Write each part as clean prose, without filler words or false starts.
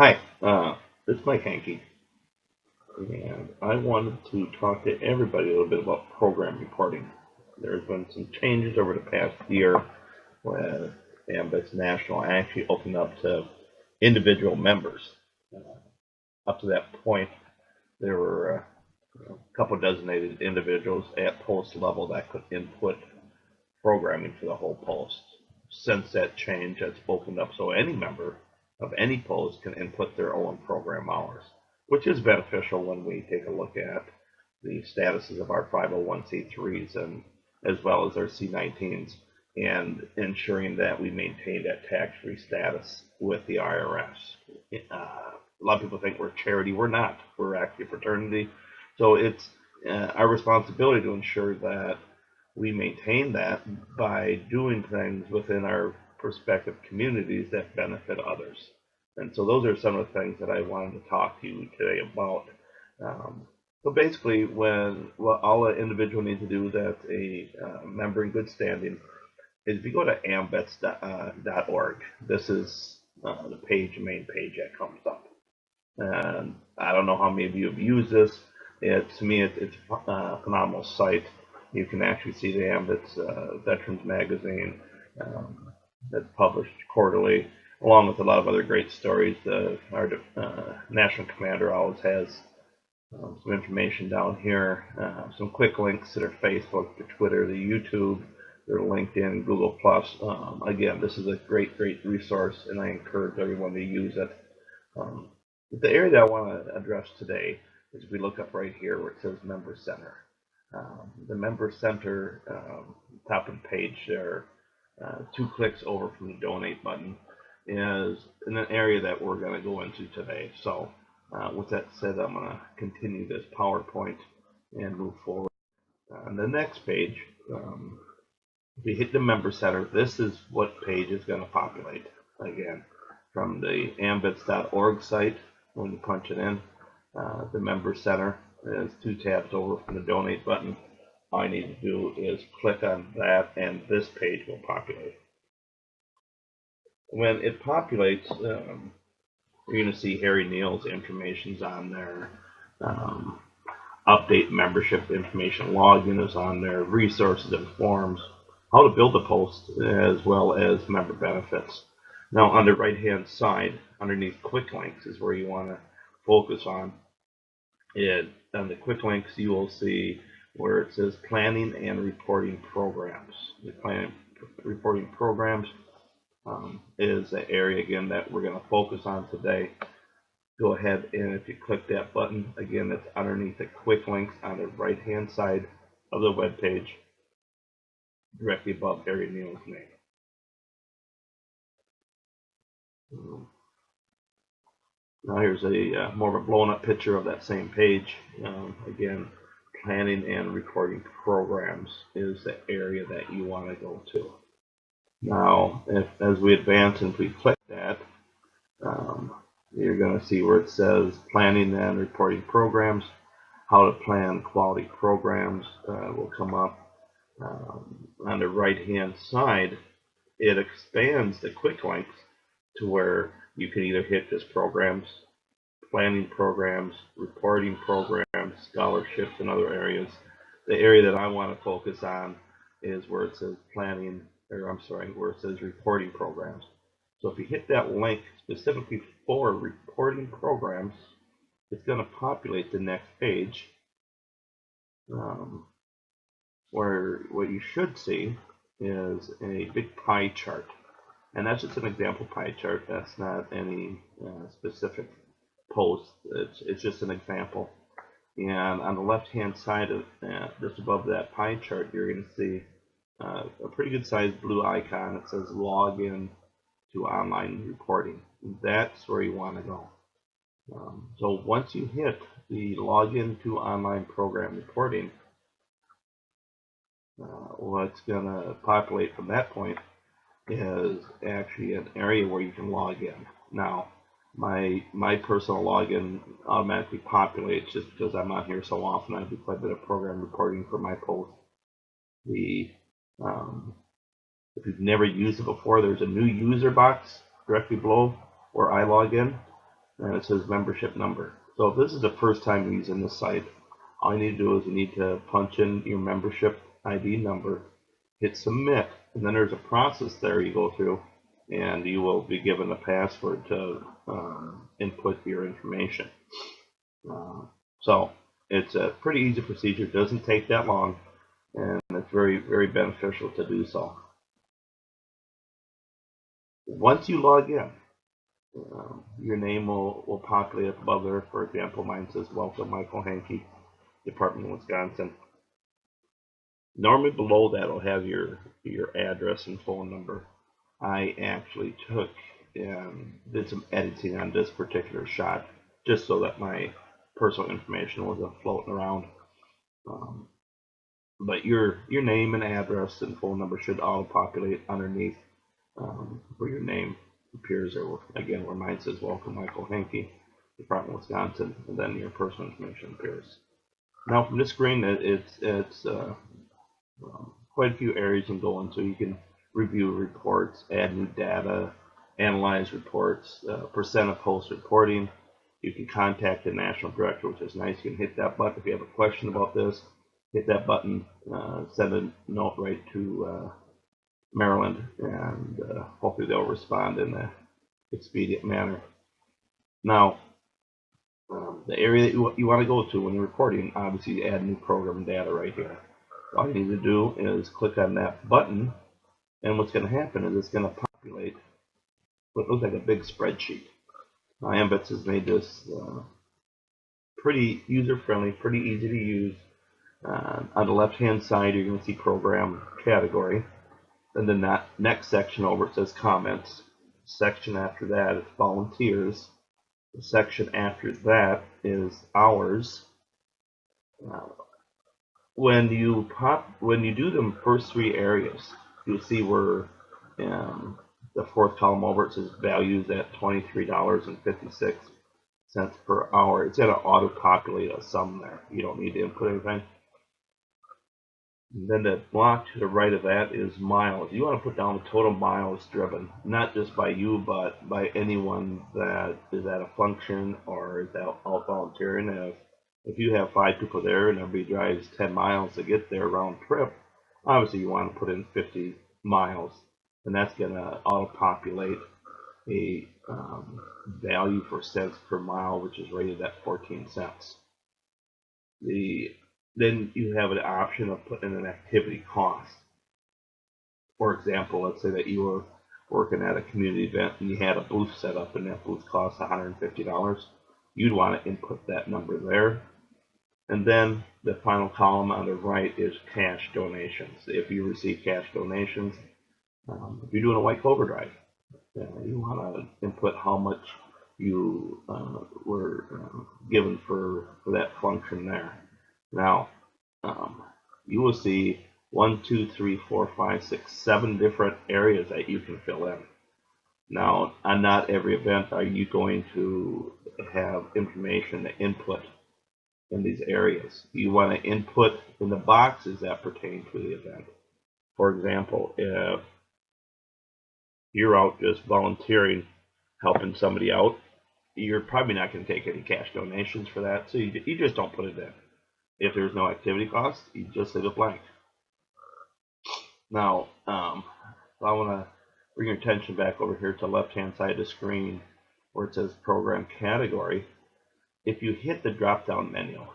Hi, it's Mike Hankey, and I wanted to talk to everybody a little bit about program reporting. There's been some changes over the past year when Amvets National actually opened up to individual members. Up to that point, there were a couple designated individuals at post level that could input programming for the whole post. Since that change, that's opened up so any member of any post can input their own program hours, which is beneficial when we take a look at the statuses of our 501c3s and as well as our C19s and ensuring that we maintain that tax-free status with the IRS. A lot of people think we're a charity. We're not. We're actually a fraternity. So it's our responsibility to ensure that we maintain that by doing things within our respective communities that benefit others. And so those are some of the things that I wanted to talk to you today about. So basically, what all an individual needs to do that's a member in good standing is if you go to amvets.org, this is the main page that comes up. And I don't know how many of you have used this. To me, it's a phenomenal site. You can actually see the Amvets Veterans Magazine that's published quarterly, along with a lot of other great stories. Our National Commander always has some information down here, some quick links to their Facebook, their Twitter, their YouTube, their LinkedIn, Google+. Again, this is a great resource, and I encourage everyone to use it. The area that I want to address today is if we look up right here where it says Member Center. The Member Center, top of the page there, 2 clicks over from the Donate button, is in an area that we're going to go into today. So with that said, I'm going to continue this PowerPoint and move forward. On the next page, if you hit the Member Center, this is what page is going to populate. Again, from the amvets.org site, when you punch it in, the Member Center is 2 tabs over from the Donate button. All you need to do is click on that, and this page will populate. When it populates, you're going to see Harry Neal's information's on there. Update membership information login is on there. Resources and forms. How to build a post, as well as member benefits. Now, on the right-hand side, underneath Quick Links is where you want to focus on. On the Quick Links, you will see where it says Planning and Reporting Programs. The Planning Reporting Programs is the area, again, that we're going to focus on today. Go ahead, and if you click that button, again, that's underneath the Quick Links on the right-hand side of the web page, directly above Harry Neal's name. Now here's a more of a blown up picture of that same page. Again, planning and reporting programs is the area that you want to go to. Now, as we advance and if we click that, you're going to see where it says planning and reporting programs. How to plan quality programs will come up. On the right hand side, it expands the quick links to where you can either hit just programs, planning programs, reporting programs, scholarships, and other areas. The area that I want to focus on is where it says planning, or I'm sorry, where it says reporting programs. So if you hit that link specifically for reporting programs, it's going to populate the next page, where what you should see is a big pie chart. And that's just an example pie chart. That's not any specific post. It's just an example. And on the left-hand side of just above that pie chart, you're going to see a pretty good sized blue icon. It says Login to Online Reporting. That's where you want to go. So once you hit the Login to Online Program Reporting, what's going to populate from that point is actually an area where you can log in. Now, my personal login automatically populates just because I'm not here so often. I do quite a bit of program reporting for my post. If you've never used it before, there's a new user box directly below where I log in. and it says membership number. So if this is the first time you're using this site, all you need to do is you need to punch in your membership ID number, hit submit, and then there's a process there you go through, and you will be given a password to input your information. So it's a pretty easy procedure. It doesn't take that long, and it's very, very beneficial to do so. Once you log in, your name will populate up above there. For example, mine says Welcome Michael Hankey, Department of Wisconsin. Normally below that will have your address and phone number. I actually took and did some editing on this particular shot just so that my personal information wasn't floating around. But your name and address and phone number should auto-populate underneath where your name appears, or again where mine says Welcome Michael Hankey, Department of Wisconsin, and then your personal information appears. Now from this screen, it's quite a few areas you can go into. You can review reports, add new data, analyze reports, percent of post reporting. You can contact the national director, which is nice. You can hit that button if you have a question about this. Hit that button, send a note right to Maryland, and hopefully they'll respond in an expedient manner. Now, the area that you want to go to when you're reporting, obviously you add new program data right here. All you need to do is click on that button, and what's going to happen is it's going to populate what looks like a big spreadsheet. Now, Amvets has made this pretty user-friendly, pretty easy to use. On the left-hand side, you're going to see program category. And then that next section over, it says comments. Section after that is volunteers. The section after that is hours. When you do the first three areas, you'll see where the fourth column over, it says values at $23.56 per hour. It's going to auto-populate a sum there. You don't need to input anything. And then the block to the right of that is miles. You want to put down the total miles driven, not just by you, but by anyone that is at a function or is out volunteering. If you have 5 people there and everybody drives 10 miles to get there round trip, obviously you want to put in 50 miles, and that's going to auto-populate a value for cents per mile, which is rated at 14 cents. Then you have an option of putting in an activity cost. For example, let's say that you were working at a community event and you had a booth set up and that booth cost $150. You'd want to input that number there. And then the final column on the right is cash donations. If you receive cash donations, if you're doing a white clover drive, you want to input how much you were given for that function there. Now, you will see 1, 2, 3, 4, 5, 6, 7 different areas that you can fill in. Now, on not every event are you going to have information to input in these areas. You want to input in the boxes that pertain to the event. For example, if you're out just volunteering, helping somebody out, you're probably not going to take any cash donations for that, so you just don't put it in. If there's no activity cost, you just leave it blank. Now, I want to bring your attention back over here to the left-hand side of the screen where it says Program Category. If you hit the drop-down menu,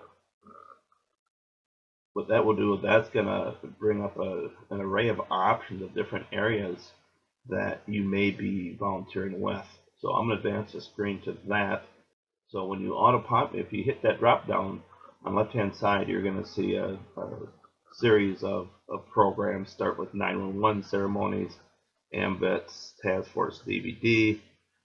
what that will do is that's going to bring up an array of options of different areas that you may be volunteering with. So I'm going to advance the screen to that. So when you auto-pop, if you hit that drop-down, on the left-hand side, you're going to see a series of programs. Start with 911 ceremonies, Amvets Task Force DVD.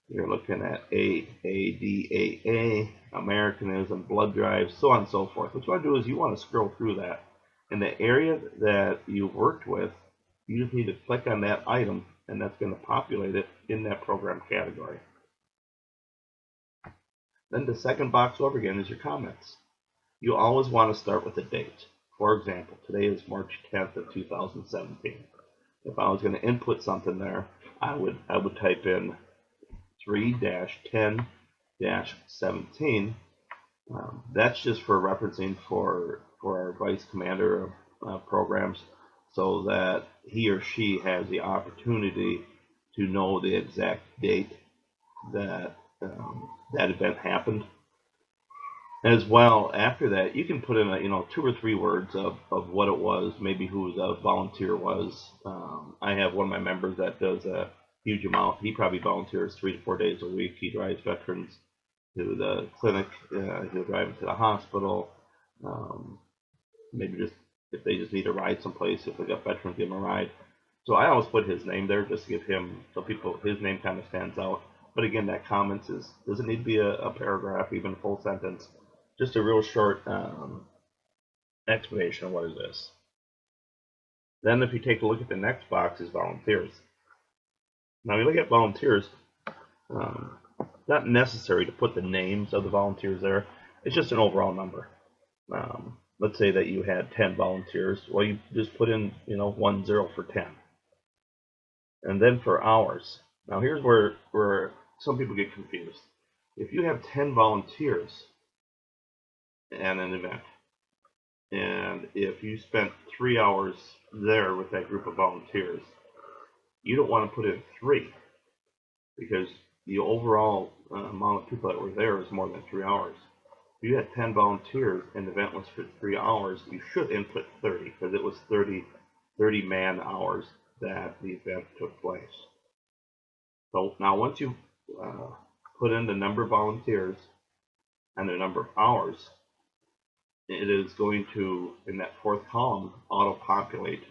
You're looking at AADAA, Americanism, blood drives, so on and so forth. What you want to do is you want to scroll through that. In the area that you worked with, you just need to click on that item, and that's going to populate it in that program category. Then the second box over again is your comments. You always want to start with a date. For example, today is March 10th of 2017. If I was going to input something there, I would type in 3-10 17. That's just for referencing for our vice commander of programs, so that he or she has the opportunity to know the exact date that that event happened. As well, after that, you can put in 2 or 3 words of what it was, maybe who the volunteer was. I have one of my members that does a huge amount. He probably volunteers 3 to 4 days a week. He drives veterans to the clinic. He'll drive them to the hospital. Maybe just if they just need a ride someplace, if they got veterans, give them a ride. So I always put his name there just to give him, so his name kind of stands out. But again, that comments doesn't need to be a paragraph, even a full sentence. Just a real short explanation of what it is. Then if you take a look at the next box is volunteers. Now you look at volunteers, not necessary to put the names of the volunteers there. It's just an overall number. Let's say that you had 10 volunteers. Well, you just put in 10 for 10. And then for hours. Now here's where some people get confused. If you have 10 volunteers at an event, and if you spent 3 hours there with that group of volunteers, you don't want to put in 3, because the overall amount of people that were there is more than 3 hours. If you had 10 volunteers and the event was for 3 hours, you should input 30, because it was 30 man hours that the event took place. So now once you put in the number of volunteers and the number of hours, it is going to, in that 4th column, auto-populate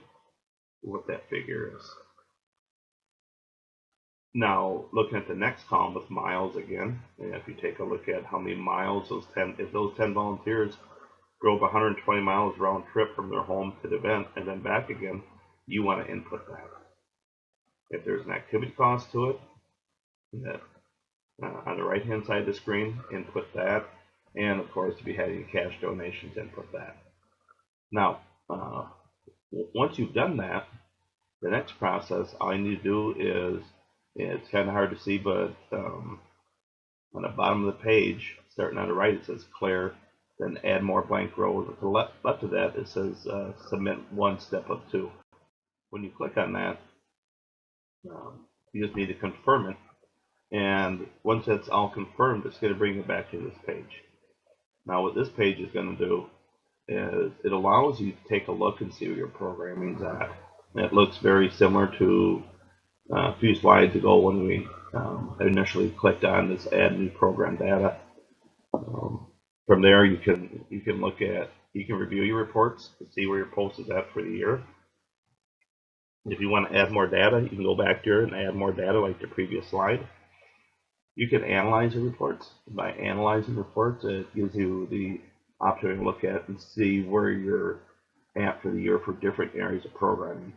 what that figure is. Now, looking at the next column with miles again, and if you take a look at how many miles if those 10 volunteers drove 120 miles round trip from their home to the event and then back again, you want to input that. If there's an activity cost to it, that on the right-hand side of the screen, input that. And of course, if you had any cash donations, input that. Now, once you've done that, the next process, all you need to do is, it's kind of hard to see, but on the bottom of the page, starting on the right, it says clear, then add more blank rows. To the left of that, it says submit 1 step of 2. When you click on that, you just need to confirm it. And once that's all confirmed, it's going to bring you back to this page. Now what this page is going to do is it allows you to take a look and see where your programming is at. And it looks very similar to a few slides ago when we initially clicked on this add new program data. From there you can look at, you can review your reports to see where your post is at for the year. If you want to add more data, you can go back here and add more data like the previous slide. You can analyze the reports. By analyzing reports, it gives you the opportunity to look at and see where you're at for the year for different areas of programming.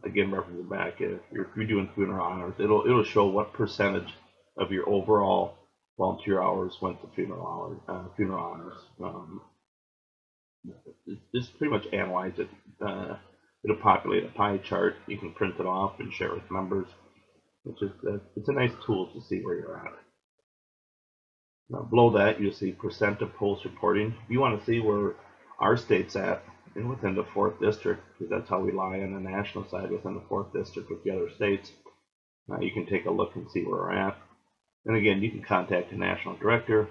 Again, referencing back, if you're doing funeral honors, it'll show what percentage of your overall volunteer hours went to funeral honors. Just pretty much analyze it. It'll populate a pie chart. You can print it off and share it with members. It's a nice tool to see where you're at. Now below that, you'll see percent of post reporting. If you want to see where our state's at and within the 4th district, because that's how we lie on the national side within the 4th district with the other states, you can take a look and see where we're at. And again, you can contact the national director.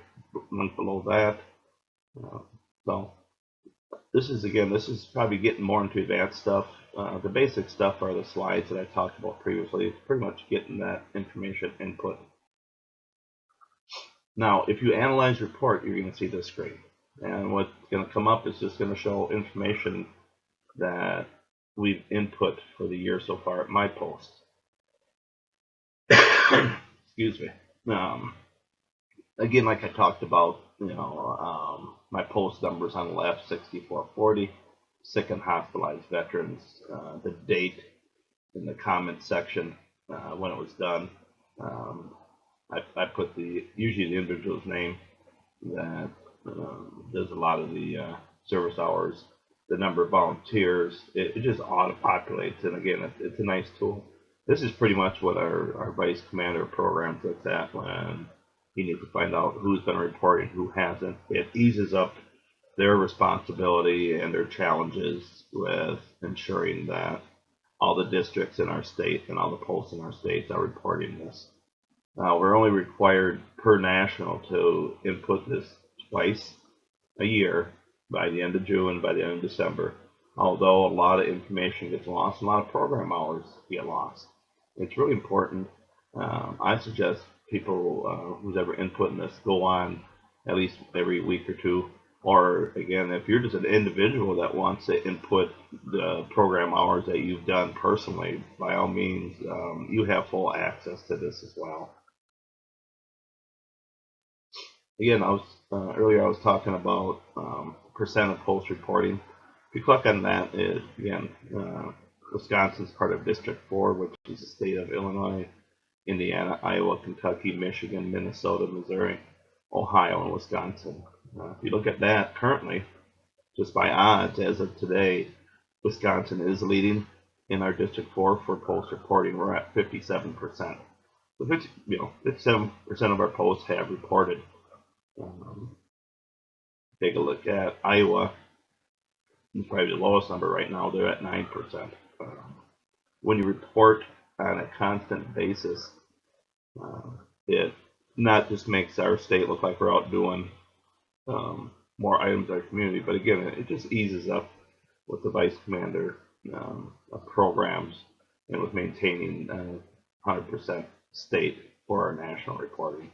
Link below that. So this is probably getting more into advanced stuff. The basic stuff are the slides that I talked about previously. It's pretty much getting that information input. Now, if you analyze report, you're going to see this screen. And what's going to come up is just going to show information that we've input for the year so far at my post. Excuse me. Again, like I talked about, my post numbers on the left, 6440, sick and hospitalized veterans, the date in the comment section when it was done. I put usually the individual's name that does a lot of the service hours, the number of volunteers. It just auto-populates, and again, it's a nice tool. This is pretty much what our vice commander programs looks at when You need to find out who's been reporting, who hasn't. It eases up their responsibility and their challenges with ensuring that all the districts in our state and all the posts in our states are reporting this. Now, we're only required per national to input this twice a year by the end of June, by the end of December. Although a lot of information gets lost, a lot of program hours get lost. It's really important. I suggest people who's ever inputting this go on at least every week or two. Or again, if you're just an individual that wants to input the program hours that you've done personally, by all means, you have full access to this as well. Again, earlier I was talking about percent of post reporting. If you click on that, again, Wisconsin's part of District 4, which is the state of Illinois, Indiana, Iowa, Kentucky, Michigan, Minnesota, Missouri, Ohio, and Wisconsin. If you look at that currently, just by odds, as of today, Wisconsin is leading in our District 4 for post reporting. We're at 57%. So 57% of our posts have reported. Take a look at Iowa. It's probably the lowest number right now. They're at 9%. When you report on a constant basis, it not just makes our state look like we're out doing more items in our community, but again, it just eases up with the vice commander of programs and with maintaining 100% state for our national reporting.